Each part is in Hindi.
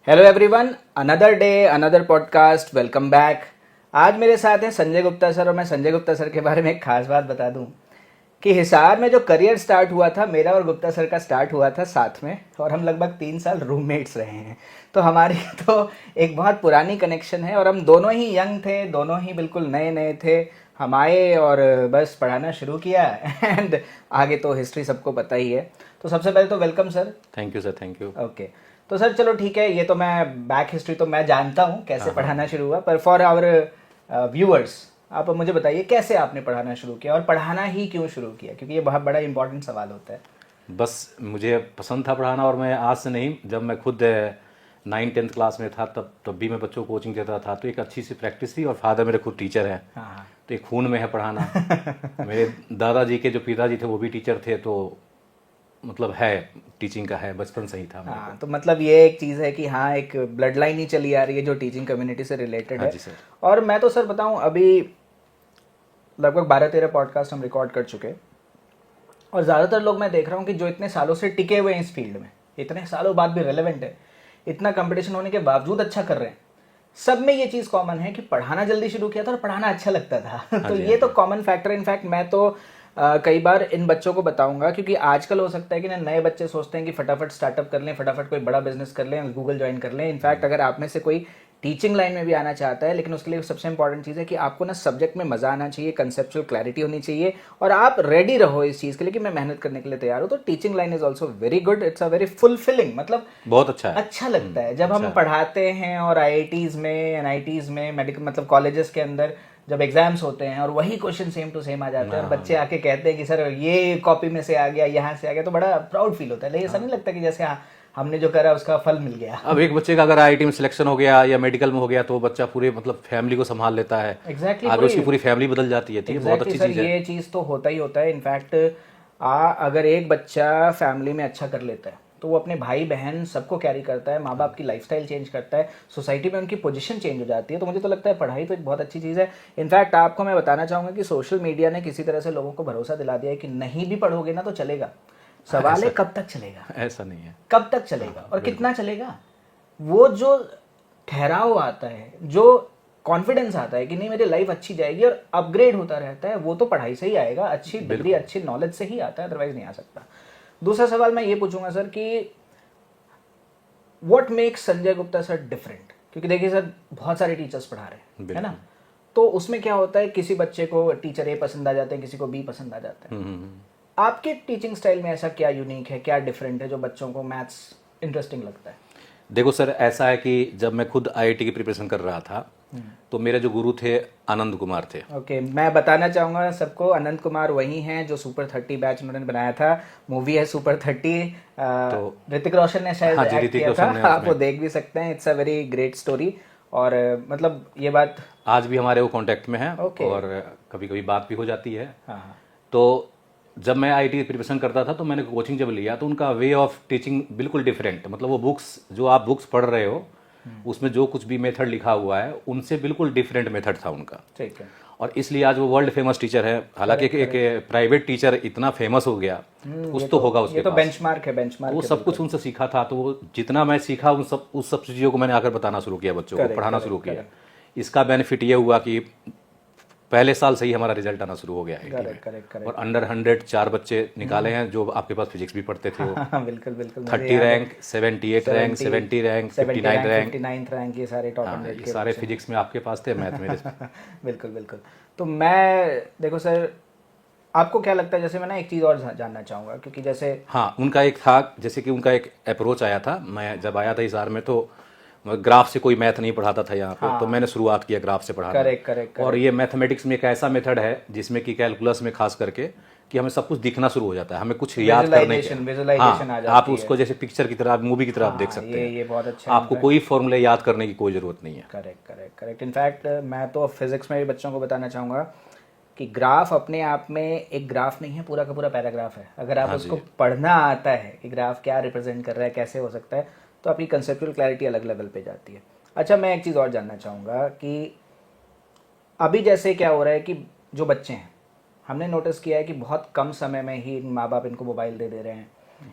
Hello everyone, another day another podcast, welcome back. आज मेरे साथ हैं संजय गुप्ता सर और मैं संजय गुप्ता सर के बारे में एक खास बात बता दूं कि हिसार में जो करियर स्टार्ट हुआ था मेरा और गुप्ता सर का स्टार्ट हुआ था साथ में और हम लगभग 3 साल रूममेट्स रहे हैं। तो हमारी तो एक बहुत पुरानी कनेक्शन है और हम दोनों ही यंग थे, दोनों ही बिल्कुल नए नए थे। हम आए और बस पढ़ाना शुरू किया एंड आगे तो हिस्ट्री सबको पता ही है। तो सबसे पहले तो welcome sir. Thank you sir, thank you. Okay, तो सर चलो ठीक है, ये तो मैं बैक हिस्ट्री तो मैं जानता हूँ कैसे पढ़ाना शुरू हुआ, पर फॉर आवर व्यूअर्स आप मुझे बताइए कैसे आपने पढ़ाना शुरू किया और पढ़ाना ही क्यों शुरू किया, क्योंकि ये बहुत बड़ा इंपॉर्टेंट सवाल होता है। बस मुझे पसंद था पढ़ाना और मैं आज से नहीं, जब मैं खुद 9th-10th क्लास में था तब भी मैं बच्चों को कोचिंग देता था। तो एक अच्छी सी प्रैक्टिस थी और फादर मेरे खुद टीचर हैं। हाँ तो एक खून में है पढ़ाना। मेरे दादाजी के जो पिताजी थे वो भी टीचर थे, तो मतलब है, टीचिंग का है, बचपन से ही था मेरे हाँ, तो मतलब ये एक चीज़ है कि हाँ एक ब्लड लाइन ही चली आ रही है जो टीचिंग कम्युनिटी से रिलेटेड को। है। हाँ जी सर। और मैं तो सर बताऊँ, अभी लगभग 12-13 पॉडकास्ट हम रिकॉर्ड कर चुके और ज़्यादातर लोग मैं देख रहा हूँ कि जो इतने सालों से टिके हुए हैं इस फील्ड में, इतने सालों बाद भी रेलेवेंट है, इतना कंपटीशन होने के बावजूद अच्छा कर रहे हैं, सब में ये चीज़ कॉमन है कि पढ़ाना जल्दी शुरू किया था और पढ़ाना अच्छा लगता था। तो ये तो कॉमन फैक्टर है। इनफैक्ट मैं तो कई बार इन बच्चों को बताऊंगा, क्योंकि आजकल हो सकता है कि ना नए बच्चे सोचते हैं कि फटाफट स्टार्टअप कर लें, फटाफट कोई बड़ा बिजनेस कर लें, गूगल ज्वाइन कर लें। इनफैक्ट अगर आप में से कोई टीचिंग लाइन में भी आना चाहता है, लेकिन उसके लिए सबसे इंपॉर्टेंट चीज़ है कि आपको ना सब्जेक्ट में मजा आना चाहिए, कंसेप्चुअल क्लैरिटी होनी चाहिए और आप रेडी रहो इस चीज़ के लिए कि मैं मेहनत करने के लिए तैयार हूँ। तो teaching line is also very good, it's a very fulfilling, मतलब बहुत अच्छा है। अच्छा लगता है जब हम पढ़ाते हैं और आईआईटीज़ में, एनआईटीज़ में, मेडिकल मतलब कॉलेजेस के अंदर जब एग्जाम्स होते हैं और वही क्वेश्चन सेम टू सेम आ जाते हैं और बच्चे आके कहते हैं कि सर ये कॉपी में से आ गया, यहाँ से आ गया, तो बड़ा प्राउड फील होता है। लेकिन ऐसा नहीं लगता कि जैसे हाँ हमने जो करा उसका फल मिल गया। अब एक बच्चे का अगर आईआईटी में सिलेक्शन हो गया या मेडिकल में हो गया तो वो बच्चा पूरे मतलब फैमिली को संभाल लेता है। एग्जैक्टली, आगे उसकी पूरी फैमिली बदल जाती है। तो ये बहुत अच्छी सर चीज़ है। ये चीज़ तो होता ही होता है। इनफैक्ट अगर एक बच्चा फैमिली में अच्छा कर लेता है तो वो अपने भाई बहन सबको कैरी करता है, माँ बाप की लाइफस्टाइल चेंज करता है, सोसाइटी में उनकी पोजीशन चेंज हो जाती है। तो मुझे तो लगता है पढ़ाई तो एक बहुत अच्छी चीज़ है। इनफैक्ट आपको मैं बताना चाहूँगा कि सोशल मीडिया ने किसी तरह से लोगों को भरोसा दिला दिया है कि नहीं भी पढ़ोगे ना तो चलेगा। सवाल है कब तक चलेगा, ऐसा नहीं है, कब तक चलेगा और कितना चलेगा। वो जो ठहराव आता है, जो कॉन्फिडेंस आता है कि नहीं मेरी लाइफ अच्छी जाएगी और अपग्रेड होता रहता है, वो तो पढ़ाई से ही आएगा, अच्छी डिग्री अच्छी नॉलेज से ही आता है, अदरवाइज नहीं आ सकता। दूसरा सवाल मैं ये पूछूंगा सर कि what makes Sanjay Gupta sir different, क्योंकि देखिए सर बहुत सारे टीचर्स पढ़ा रहे हैं, है ना, तो उसमें क्या होता है किसी बच्चे को टीचर ए पसंद आ जाते हैं, किसी को बी पसंद आ जाता है। आपके टीचिंग स्टाइल में ऐसा क्या यूनिक है, क्या डिफरेंट है जो बच्चों को मैथ्स इंटरेस्टिंग लगता है? देखो सर, ऐसा है कि जब मैं खुद आईआईटी की प्रिपरेशन कर रहा था तो मेरे जो गुरु थे आनंद कुमार थे। ओके, मैं बताना चाहूँगा सबको, आनंद कुमार वही हैं जो सुपर 30 बैच उन्होंने बनाया था। मूवी है सुपर 30, तो ऋतिक रोशन ने शायद एक्ट किया था, आप वो देख भी सकते हैं। It's a very great story और मतलब ये बात आज भी हमारे वो कांटेक्ट में है और कभी कभी बात भी हो जाती है। हाँ। तो जब मैं आईआईटी की प्रिपरेशन करता था तो मैंने कोचिंग जब लिया तो उनका वे ऑफ टीचिंग बिल्कुल डिफरेंट, मतलब वो बुक्स जो आप बुक्स पढ़ रहे हो उसमें जो कुछ भी मेथड लिखा हुआ है उनसे बिल्कुल डिफरेंट मेथड था उनका। ठीक है। और इसलिए आज वो वर्ल्ड फेमस टीचर है। हालांकि एक प्राइवेट टीचर इतना फेमस हो गया, कुछ तो होगा उसके ये तो पास। बेंचमार्क है, बेंचमार्क। वो सब कुछ उनसे सीखा था, तो वो जितना मैं सीखा उस सब चीज़ों को मैंने आकर बताना शुरू किया, बच्चों को पढ़ाना शुरू किया। इसका बेनिफिट ये हुआ कि पहले साल से ही हमारा रिजल्ट आना शुरू हो गया है और अंडर 100 4 बच्चे निकाले हैं जो आपके पास फिजिक्स भी पढ़ते थे। बिल्कुल बिल्कुल। 30 rank, 78 rank, 70 rank, 59 rank, 59 rank, ये सारे टॉप 100 ये सारे फिजिक्स में आपके पास थे, मैथ में। बिल्कुल बिल्कुल। तो मैं देखो सर, आपको क्या लगता है, जैसे मैं ना एक चीज़ और जानना चाहूँगा, क्योंकि जैसे हाँ, उनका एक था, जैसे कि उनका एक अप्रोच आया था। मैं जब आया था हिसार में तो ग्राफ से कोई मैथ नहीं पढ़ाता था यहाँ पे, तो मैंने शुरुआत किया ग्राफ से पढ़ाना। करेक्ट। और ये मैथमेटिक्स में एक ऐसा मेथड है जिसमें कि कैलकुलस में खास करके कि हमें सब कुछ दिखना शुरू हो जाता है, हमें कुछ याद करने की विजुअलाइजेशन आ जाती है। आप उसको जैसे पिक्चर की तरह, मूवी की तरह आप देख सकते हैं। ये बहुत अच्छा है। आपको कोई फॉर्मूले याद करने की कोई जरूरत नहीं है। करेक्ट। इनफैक्ट मैं तो फिजिक्स में भी बच्चों को बताना चाहूँगा कि ग्राफ अपने आप में एक ग्राफ नहीं है, पूरा का पूरा पैराग्राफ है। अगर आप उसको पढ़ना आता है कि ग्राफ क्या रिप्रेजेंट कर रहा है, कैसे हो सकता है, तो आपकी कंसेप्चुअल क्लैरिटी अलग लेवल पे जाती है। अच्छा, मैं एक चीज़ और जानना चाहूँगा कि अभी जैसे क्या हो रहा है कि जो बच्चे हैं, हमने नोटिस किया है कि बहुत कम समय में ही माँ बाप इनको मोबाइल दे रहे हैं,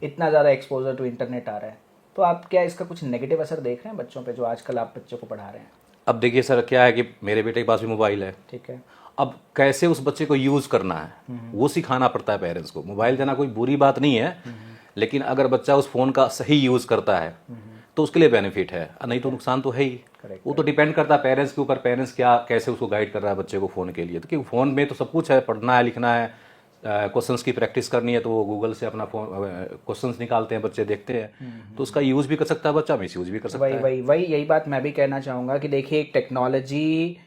इतना ज़्यादा एक्सपोजर टू इंटरनेट आ रहा है। तो आप क्या इसका कुछ नेगेटिव असर देख रहे हैं बच्चों पे, जो आजकल आप बच्चों को पढ़ा रहे हैं? अब देखिए सर, क्या है कि मेरे बेटे के पास भी मोबाइल है, ठीक है। अब कैसे उस बच्चे को यूज़ करना है वो सिखाना पड़ता है पेरेंट्स को। मोबाइल देना कोई बुरी बात नहीं है, लेकिन अगर बच्चा उस फ़ोन का सही यूज़ करता है तो उसके लिए बेनिफिट है, नहीं तो नुकसान तो है ही। वो तो डिपेंड करता है पेरेंट्स के ऊपर, पेरेंट्स क्या कैसे उसको गाइड कर रहा है बच्चे को फ़ोन के लिए। तो क्योंकि फ़ोन में तो सब कुछ है, पढ़ना है, लिखना है, क्वेश्चंस की प्रैक्टिस करनी है, तो वो गूगल से अपना फोन क्वेश्चंस निकालते हैं, बच्चे देखते हैं, तो उसका यूज़ भी कर सकता है बच्चा, मिस यूज़ भी कर सकता है। वही यही बात मैं भी कहना चाहूँगा कि देखिए, एक टेक्नोलॉजी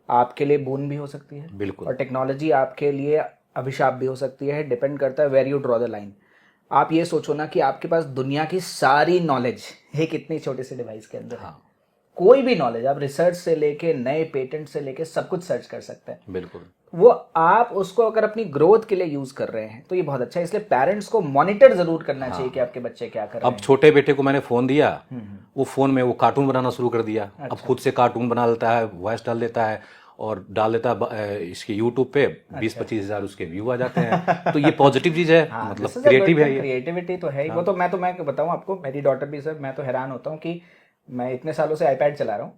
आपके लिए बोन भी हो सकती है, बिल्कुल, और टेक्नोलॉजी आपके लिए अभिशाप भी हो सकती है। डिपेंड करता है where you draw the line. आप ये सोचो ना कि आपके पास दुनिया की सारी नॉलेज एक इतनी छोटे से डिवाइस के अंदर है। कोई भी नॉलेज, आप रिसर्च से लेके नए पेटेंट से लेके सब कुछ सर्च कर सकते हैं। बिल्कुल, वो आप उसको अगर अपनी ग्रोथ के लिए यूज कर रहे हैं तो ये बहुत अच्छा है। इसलिए पेरेंट्स को मॉनिटर जरूर करना चाहिए कि आपके बच्चे क्या कर रहे हैं। अब छोटे बेटे को मैंने फ़ोन दिया, वो फ़ोन में वो कार्टून बनाना शुरू कर दिया। अब खुद से कार्टून बना लेता है, वॉइस डाल देता है और डाल देता है इसके यूट्यूब पे। 20-25 हज़ार उसके व्यू आ जाते हैं। तो ये पॉजिटिव चीज़ है, मतलब क्रिएटिव है, ये क्रिएटिविटी तो है ही। वो तो मैं बताऊं आपको, मेरी डॉटर भी सर, मैं तो हैरान होता हूँ कि मैं इतने सालों से आईपैड चला रहा हूँ,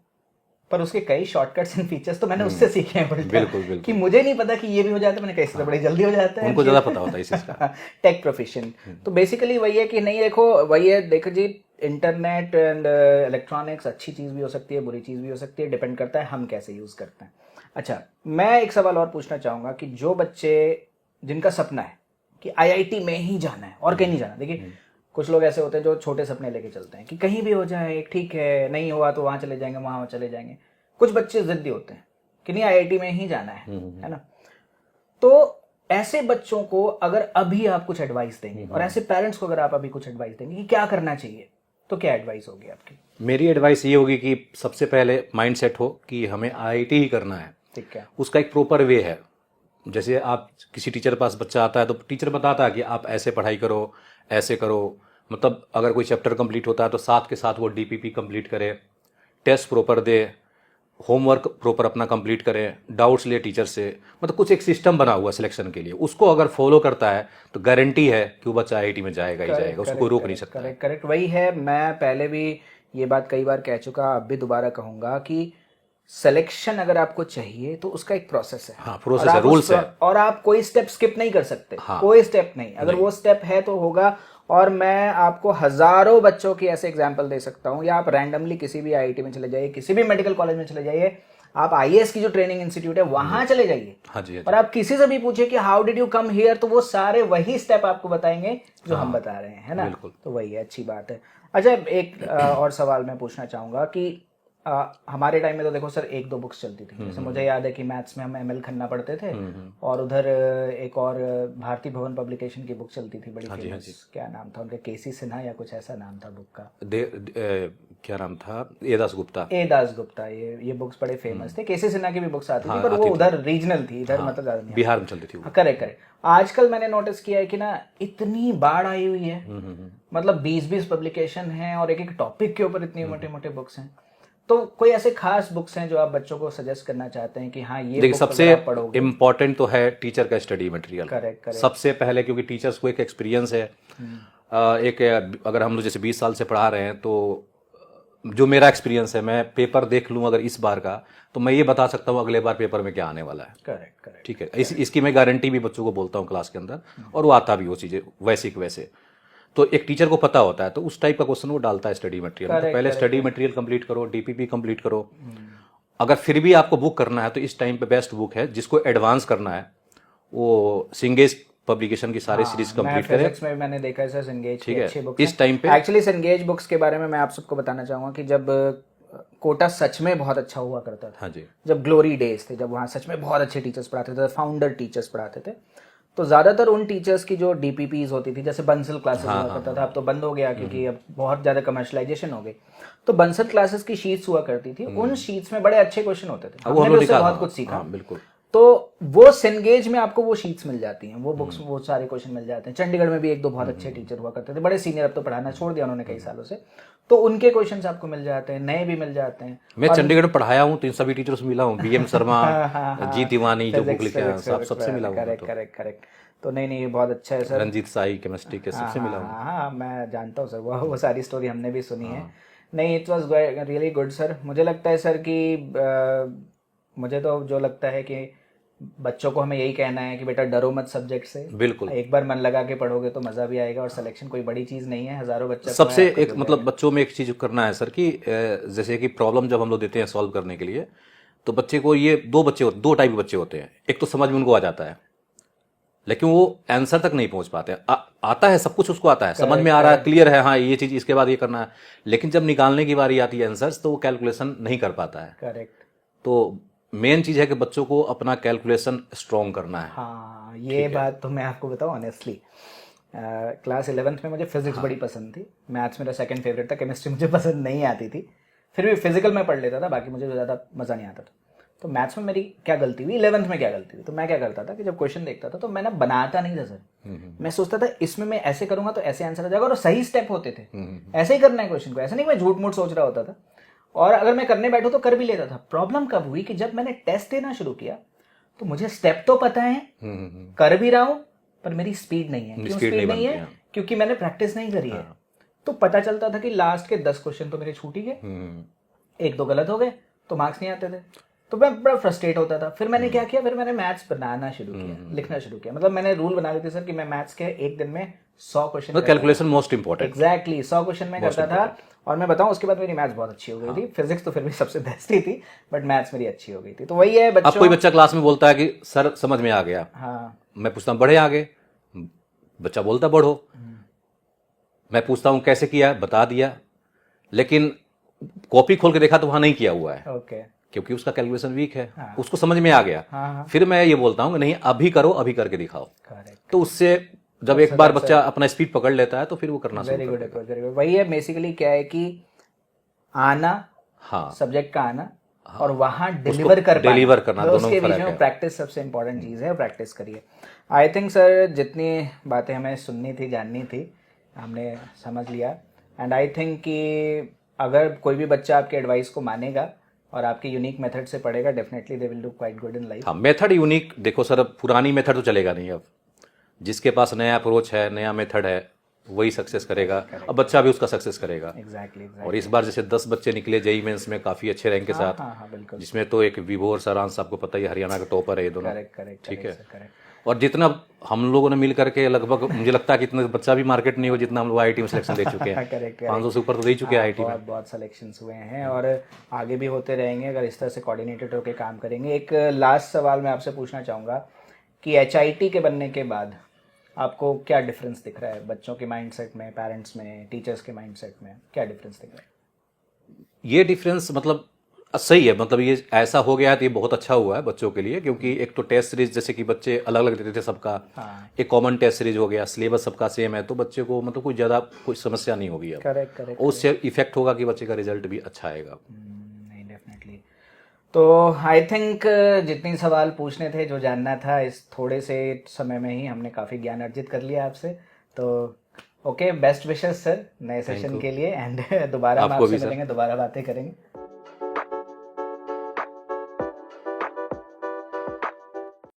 पर उसके कई शॉर्टकट्स एंड फीचर्स तो मैंने उससे सीखे हैं। बिल्कुल बिल्कुल, कि मुझे नहीं पता कि ये भी हो जाता है, मैंने कहा इससे बड़ी जल्दी हो जाता है। उनको ज़्यादा पता होता है इस चीज़ का। टेक प्रोफेशन तो बेसिकली वही है कि नहीं, देखो वही है, देखो जी, इंटरनेट एंड इलेक्ट्रॉनिक्स अच्छी चीज़ भी हो सकती है, बुरी चीज़ भी हो सकती है, डिपेंड करता है हम कैसे यूज़ करते हैं। अच्छा, मैं एक सवाल और पूछना चाहूँगा कि जो बच्चे जिनका सपना है कि आईआईटी में ही जाना है और कहीं नहीं जाना, देखिए कुछ लोग ऐसे होते हैं जो छोटे सपने लेके चलते हैं कि कहीं भी हो जाए ठीक है, नहीं हुआ तो वहाँ चले जाएंगे, वहाँ चले जाएंगे। कुछ बच्चे जिद्दी होते हैं कि नहीं आईआईटी में ही जाना है ना। तो ऐसे बच्चों को अगर अभी आप कुछ एडवाइस देंगे, और ऐसे पेरेंट्स को अगर आप अभी कुछ एडवाइस देंगे कि क्या करना चाहिए, तो क्या एडवाइस होगी आपकी? मेरी एडवाइस ये होगी कि सबसे पहले माइंड सेट हो कि हमें आईआईटी ही करना है। ठीक है। उसका एक प्रॉपर वे है। जैसे आप किसी टीचर के पास बच्चा आता है तो टीचर बताता है कि आप ऐसे पढ़ाई करो, ऐसे करो। मतलब अगर कोई चैप्टर कंप्लीट होता है तो साथ के साथ वो डीपीपी कंप्लीट करे, टेस्ट प्रॉपर दे, होमवर्क प्रॉपर अपना कंप्लीट करें, डाउट्स ले टीचर से। मतलब कुछ एक सिस्टम बना हुआ सिलेक्शन के लिए, उसको अगर फॉलो करता है तो गारंटी है कि वो बच्चा आईआईटी में जाएगा ही जाएगा, उसको कोई रोक नहीं सकता। करेक्ट, वही है। मैं पहले भी ये बात कई बार कह चुका, अब भी दोबारा कहूँगा कि सिलेक्शन अगर आपको चाहिए तो उसका एक प्रोसेस है। हाँ, प्रोसेस है, रूल्स है, और आप कोई स्टेप स्किप नहीं कर सकते। हाँ, कोई स्टेप नहीं, अगर वो स्टेप है तो होगा। और मैं आपको हजारों बच्चों की ऐसे एग्जांपल दे सकता हूँ, या आप रैंडमली किसी भी आईआईटी में चले जाइए, किसी भी मेडिकल कॉलेज में चले जाइए, आप आईएएस की जो ट्रेनिंग इंस्टीट्यूट है वहां चले जाइए, और आप किसी से भी पूछिए कि how did you come here, तो वो सारे वही स्टेप आपको बताएंगे जो हम बता रहे हैं, है ना। तो वही है, अच्छी बात है। अच्छा, एक और सवाल मैं पूछना चाहूंगा कि हमारे टाइम में तो देखो सर 1-2 बुक्स चलती थी। जैसे मुझे याद है कि मैथ्स में हम एमएल खन्ना पढ़ते थे, और उधर एक और भारतीय भवन पब्लिकेशन की बुक चलती थी बड़ी फेमस, क्या नाम था उनका, केसी सिन्हा या कुछ ऐसा नाम था बुक का, क्या नाम था, ए दास गुप्ता। ये बुक्स बड़े फेमस थे। केसी सिन्हा की भी बुक्स आती थी, पर वो उधर रीजनल थी, इधर मतलब ज्यादा नहीं, बिहार में चलती थी। करेक्ट। आजकल मैंने नोटिस किया है कि ना इतनी बाढ़ आई हुई है, मतलब 20-20 पब्लिकेशन है, और एक एक टॉपिक के ऊपर इतनी मोटे मोटे बुक्स हैं। तो कोई ऐसे खास बुक्स हैं जो आप बच्चों को सजेस्ट करना चाहते हैं कि हाँ ये देखिए, सबसे इम्पोर्टेंट तो है टीचर का स्टडी मटेरियल। करेक्ट। सबसे पहले, क्योंकि टीचर्स को एक एक्सपीरियंस है। एक अगर हम लोग जैसे 20 साल से पढ़ा रहे हैं, तो जो मेरा एक्सपीरियंस है, मैं पेपर देख लूँ अगर इस बार का, तो मैं ये बता सकता हूँ अगले बार पेपर में क्या आने वाला है। करेक्ट। ठीक है, इसकी मैं गारंटी भी बच्चों को बोलता हूँ क्लास के अंदर, और वो आता भी वो चीज़ें वैसे के वैसे। तो एक टीचर को पता होता है, तो उस टाइप का क्वेश्चन वो डालता है स्टडी मटेरियल। तो पहले स्टडी मटेरियल कंप्लीट करो, डीपीपी कंप्लीट करो। अगर फिर भी आपको बुक करना है तो इस टाइम पे बेस्ट बुक है, जिसको एडवांस करना है वो सिंगेज पब्लिकेशन की सारी सीरीज कंप्लीट करें। फिजिक्स में मैंने देखा है सर सिंगेज की अच्छी बुक इस टाइम पे। एक्चुअली सिंगेज बुक्स के बारे में मैं आप सबको बताना चाहूंगा कि जब कोटा सच में बहुत अच्छा हुआ करता था, हाँ जी, जब ग्लोरी डेज थे, जब वहाँ सच में बहुत अच्छे टीचर्स पढ़ाते थे, फाउंडर टीचर्स पढ़ाते थे, तो ज्यादातर उन टीचर्स की जो डीपीपीज होती थी, जैसे बंसल क्लासेस हुआ करता था, अब तो बंद हो गया क्योंकि अब बहुत ज्यादा कमर्शलाइजेशन हो गई। तो बंसल क्लासेस की शीट्स हुआ करती थी, उन शीट्स में बड़े अच्छे क्वेश्चन होते थे, हमने भी उससे बहुत कुछ सीखा। बिल्कुल। तो वो सेनगेज में आपको वो शीट्स मिल जाती हैं, वो बुक्स, वो सारे क्वेश्चन मिल जाते हैं। चंडीगढ़ में भी एक दो बहुत अच्छे टीचर हुआ करते थे, बड़े सीनियर, अब तो पढ़ाना छोड़ दिया उन्होंने कई सालों से, तो उनके क्वेश्चंस आपको मिल जाते हैं, नए भी मिल जाते हैं। मैं चंडीगढ़ में पढ़ाया हूँ तो इन सभी टीचरों से मिला हूँ, बीएम शर्मा, जी तिवानी जो बुक लिखे हैं, सबसे मिला हूँ। Correct correct correct. तो नहीं नहीं, ये बहुत अच्छा है सर। रंजीत साई केमिस्ट्री के, सबसे मिला हूँ। हाँ, मैं जानता हूँ सर, वो सारी स्टोरी हमने भी सुनी है। नहीं, it was really good sir. मुझे लगता है सर कि मुझे तो जो लगता है कि बच्चों को हमें यही कहना है कि बेटा डरो मत सब्जेक्ट से, बिल्कुल, एक बार मन लगा के पढ़ोगे तो मज़ा भी आएगा, और सिलेक्शन कोई बड़ी चीज़ नहीं है, हज़ारों बच्चा सबसे एक मतलब बच्चों में एक चीज़ करना है सर कि जैसे कि प्रॉब्लम जब हम लोग देते हैं सॉल्व करने के लिए, तो बच्चे को ये दो टाइप के बच्चे होते हैं। एक तो समझ में उनको आ जाता है लेकिन वो आंसर तक नहीं पहुंच पाते। आता है सब कुछ, उसको आता है, समझ में आ रहा है, क्लियर है, हाँ ये चीज़ इसके बाद ये करना है, लेकिन जब निकालने की बारी आती है आंसर्स तो वो कैलकुलेशन नहीं कर पाता है। करेक्ट। तो मेन चीज़ है कि बच्चों को अपना कैलकुलेशन स्ट्रॉन्ग करना है। हाँ, ये बात तो मैं आपको बताऊँ ऑनेस्टली, क्लास 11th में मुझे फिजिक्स बड़ी पसंद थी, मैथ्स मेरा सेकंड फेवरेट था, केमिस्ट्री मुझे पसंद नहीं आती थी, फिर भी फिजिकल में पढ़ लेता था, बाकी मुझे ज़्यादा मज़ा नहीं आता था। तो मैथ्स में मेरी क्या गलती हुई, 11th में क्या गलती हुई, तो मैं क्या करता था कि जब क्वेश्चन देखता था तो मैं ना बनाता नहीं था सर, मैं सोचता था इसमें मैं ऐसे करूंगा तो ऐसे आंसर आ जाएगा, और सही स्टेप होते थे, ऐसे ही करना है क्वेश्चन को, ऐसा नहीं मैं झूठ मूठ सोच रहा होता था, और अगर मैं करने बैठूं तो कर भी लेता था। प्रॉब्लम कब हुई कि जब मैंने टेस्ट देना शुरू किया तो मुझे स्टेप तो पता है, कर भी रहा हूं, पर मेरी स्पीड नहीं है। क्यों स्पीड नहीं है? क्योंकि मैंने प्रैक्टिस नहीं करी है। तो पता चलता था कि लास्ट के 10 क्वेश्चन तो मेरे छूट ही गए, एक दो गलत हो गए तो मार्क्स नहीं आते थे, तो मैं बड़ा फ्रस्ट्रेट होता था। फिर मैंने क्या किया, फिर मैंने मैथ्स बनाना शुरू किया, लिखना शुरू किया। मतलब मैंने रूल बना लेते सर कि मैं मैथ्स के एक दिन में 100 question, calculation most important, exactly 100 question में करता था। और मैं बताऊं उसके बाद मेरी मैथ्स बहुत अच्छी हो गई थी, फिजिक्स तो फिर भी सबसे बेस्ट ही थी, बट मैथ्स मेरी अच्छी हो गई थी। तो वही है बच्चों, अब कोई बच्चा क्लास में बोलता है कि सर समझ में आ गया, हाँ, मैं पूछता हूँ बढ़े आगे, बच्चा बोलता बढ़ो, मैं पूछता हूँ कैसे किया, बता दिया, लेकिन कॉपी खोल के देखा तो वहां नहीं किया हुआ है, ओके, क्योंकि उसका कैलकुलेशन वीक है। उसको समझ में आ गया, फिर मैं ये बोलता हूँ कि नहीं अभी करो, अभी करके दिखाओ। तो उससे जब एक बार बच्चा अपना स्पीड पकड़ लेता है तो फिर वो करना शुरू कर देगा। Very good. वही है बेसिकली, क्या है कि आना, हाँ, सब्जेक्ट का आना, और वहां डिलीवर करना, दोनों उसके बीच फर्क में है। प्रैक्टिस सबसे इंपॉर्टेंट चीज़ है, प्रैक्टिस करिए। आई थिंक सर जितनी बातें हमें सुननी थी, जाननी थी, हमने समझ लिया। एंड आई थिंक कि अगर कोई भी बच्चा आपके एडवाइस को मानेगा और आपके यूनिक मेथड से पढ़ेगा, definitely they will do quite good in life. हाँ, मेथड यूनिक, देखो सर अब पुरानी मेथड तो चलेगा नहीं, अब जिसके पास नया अप्रोच है, नया मेथड है, वही सक्सेस करेगा। अब बच्चा भी उसका सक्सेस करेगा। एग्जैक्टली। और इस बार जैसे 10 बच्चे निकले जेईई मेंस में काफी अच्छे रैंक के साथ, बिल्कुल, जिसमें तो एक विभोर सारांश आपको पता ही, हरियाणा का टॉपर है ये दोनों। करेक्ट, ठीक है। और जितना हम लोगों ने मिल करके लगभग, मुझे लगता है कि इतना बच्चा भी मार्केट नहीं हो जितना हम लोग आईआईटी में सिलेक्शन दे चुके हैं। 500 से ऊपर तो दे चुके हैं आईआईटी में। बहुत सिलेक्शंस हुए हैं और आगे भी होते रहेंगे अगर इस तरह से कोऑर्डिनेटेड होकर काम करेंगे। एक लास्ट सवाल मैं आपसे पूछना चाहूँगा कि एचआईटी के बनने के बाद आपको क्या डिफरेंस दिख रहा है बच्चों के माइंडसेट में, पेरेंट्स में, टीचर्स के माइंडसेट में, क्या डिफरेंस दिख रहा है? ये डिफरेंस मतलब सही है, मतलब ये ऐसा हो गया है तो ये बहुत अच्छा हुआ है बच्चों के लिए, क्योंकि एक तो टेस्ट सीरीज जैसे कि बच्चे अलग अलग देते थे सबका, एक कॉमन टेस्ट सीरीज हो गया, सिलेबस सबका सेम है, तो बच्चे को मतलब कोई ज़्यादा कोई समस्या नहीं होगी अब। करेक्ट। और उससे इफेक्ट होगा कि बच्चे का रिजल्ट भी अच्छा आएगा। नहीं, डेफिनेटली। तो आई थिंक जितने सवाल पूछने थे, जो जानना था, इस थोड़े से समय में ही हमने काफ़ी ज्ञान अर्जित कर लिया आपसे। तो ओके, बेस्ट विशेस सर नए सेशन के लिए, एंड दोबारा हम आपसे मिलेंगे, दोबारा बातें करेंगे।